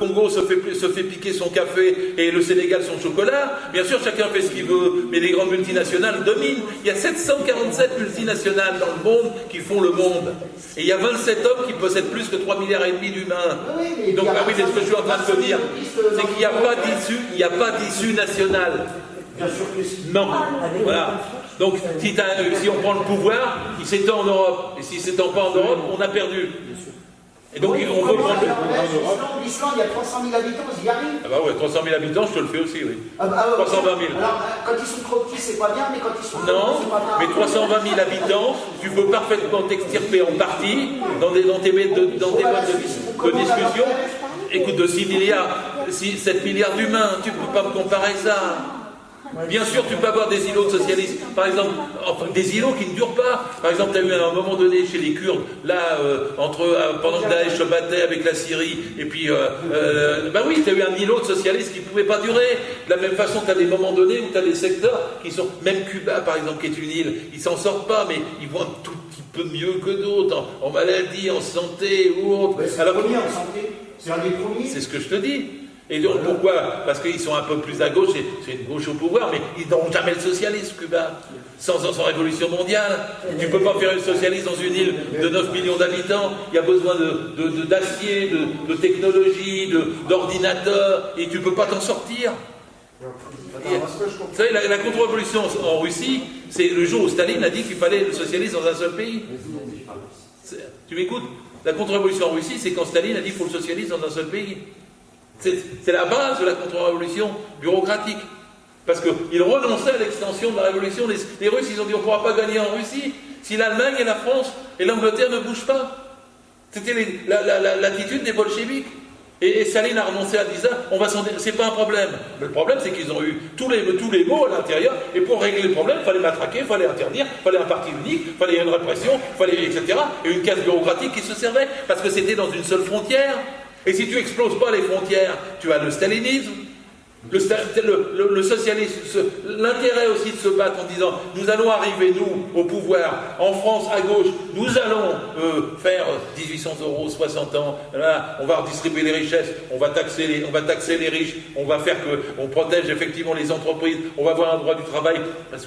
Congo se fait piquer son café et le Sénégal son chocolat. Bien sûr, chacun fait ce qu'il veut, mais les grandes multinationales dominent. Il y a 747 multinationales dans le monde qui font le monde. Et il y a 27 hommes qui possèdent plus que 3,5 milliards d'humains. Donc, ah oui, c'est ce que je suis en train de te dire. C'est qu'il n'y a pas d'issue nationale. Bien sûr que si. Non. Voilà. Donc, si on prend le pouvoir, il s'étend en Europe. Et s'il ne s'étend pas en Europe, on a perdu. Et donc, oui, on veut prendre l'Islande, il y a 300 000 habitants, ils y arrivent. Ah bah ouais, 300 000 habitants, je te le fais aussi, oui. 320 000. Alors, quand ils sont trop petits, c'est pas bien, mais quand ils sont trop non, petits, c'est pas bien. mais 320 000 habitants, tu peux parfaitement t'extirper en partie dans tes modes de discussion. Écoute, de 6 milliards, 7 milliards d'humains, tu peux pas me comparer ça. Bien sûr, tu peux avoir des îlots de socialisme, par exemple, enfin, des îlots qui ne durent pas. Par exemple, tu as eu à un moment donné chez les Kurdes, là, pendant que Daesh se battait avec la Syrie, et puis, ben oui, tu as eu un îlot de socialisme qui ne pouvait pas durer. De la même façon, tu as des moments donnés où tu as des secteurs qui sont, même Cuba, par exemple, qui est une île, ils s'en sortent pas, mais ils vont un tout petit peu mieux que d'autres, en maladie, en santé ou autre. C'est le premier en santé, c'est un des premiers. C'est ce que je te dis. Et donc pourquoi? Parce qu'ils sont un peu plus à gauche, c'est une gauche au pouvoir, mais ils n'auront jamais le socialisme, Cuba, sans révolution mondiale. Tu ne peux pas faire le socialisme dans une île de 9 millions d'habitants, il y a besoin d'acier, de technologie, d'ordinateurs, et tu ne peux pas t'en sortir. Vous savez, la contre-révolution en Russie, c'est le jour où Staline a dit qu'il fallait le socialisme dans un seul pays. Tu m'écoutes? La contre-révolution en Russie, c'est quand Staline a dit qu'il faut le socialisme dans un seul pays. C'est la base de la contre-révolution bureaucratique. Parce qu'ils renonçaient à l'extension de la révolution. Les Russes, ils ont dit on ne pourra pas gagner en Russie si l'Allemagne et la France et l'Angleterre ne bougent pas. C'était l'attitude des bolcheviks. Et Staline a renoncé à dire ça, c'est pas un problème. Mais le problème, c'est qu'ils ont eu tous les mots à l'intérieur, et pour régler le problème, il fallait matraquer, il fallait interdire, il fallait un parti unique, il fallait une répression, etc. Et une case bureaucratique qui se servait, parce que c'était dans une seule frontière. Et si tu exploses pas les frontières, tu as le stalinisme, le socialisme, l'intérêt aussi de se battre en disant nous allons arriver, nous, au pouvoir, en France, à gauche, nous allons faire 1800 €, 60 ans, là, on va redistribuer les richesses, on va taxer les riches, on va faire qu'on protège effectivement les entreprises, on va avoir un droit du travail,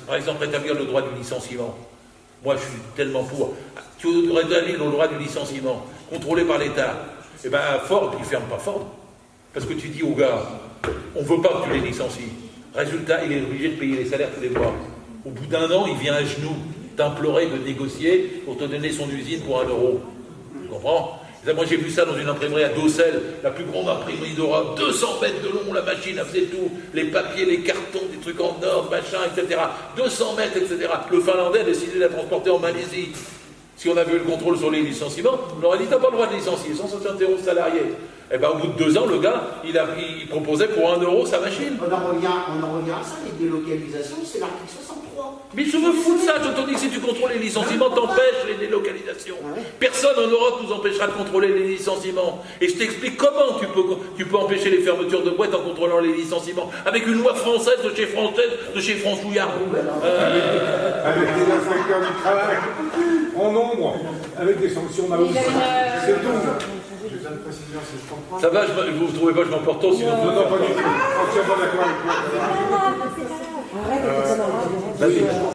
par exemple rétablir le droit du licenciement. Moi je suis tellement pour. Tu rétablir le droit du licenciement, contrôlé par l'État. Eh bien, Ford, il ne ferme pas Ford. Parce que tu dis aux gars, on ne veut pas que tu les licencies. Résultat, il est obligé de payer les salaires tous les mois. Au bout d'un an, il vient à genoux t'implorer de négocier pour te donner son usine pour 1 €. Tu comprends? Moi, j'ai vu ça dans une imprimerie à Dossel, la plus grande imprimerie d'Europe, 200 mètres de long, la machine, elle faisait tout, les papiers, les cartons, des trucs en or, machin, etc. 200 mètres, etc. Le Finlandais a décidé de la transporter en Malaisie. Si on avait eu le contrôle sur les licenciements, on aurait dit t'as pas le droit de licencier, 171 salariés. Et bien au bout de 2 ans, le gars, il proposait pour 1 € sa machine. On en revient à ça, les délocalisations, c'est l'article 63. Mais je me fous de ça, je te dis que si tu contrôles les licenciements, t'empêches les délocalisations. Personne en Europe nous empêchera de contrôler les licenciements. Et je t'explique comment tu peux empêcher les fermetures de boîtes en contrôlant les licenciements. Avec une loi française de chez Franchouillard. Avec des inspecteurs du travail en nombre, avec des sanctions là aussi. C'est tout. J'ai besoin de précision si je comprends. Ça va, vous ne trouvez pas que je m'emporte tôt, sinon... Non, pas du tout. Je ne suis pas d'accord avec toi. Arrête,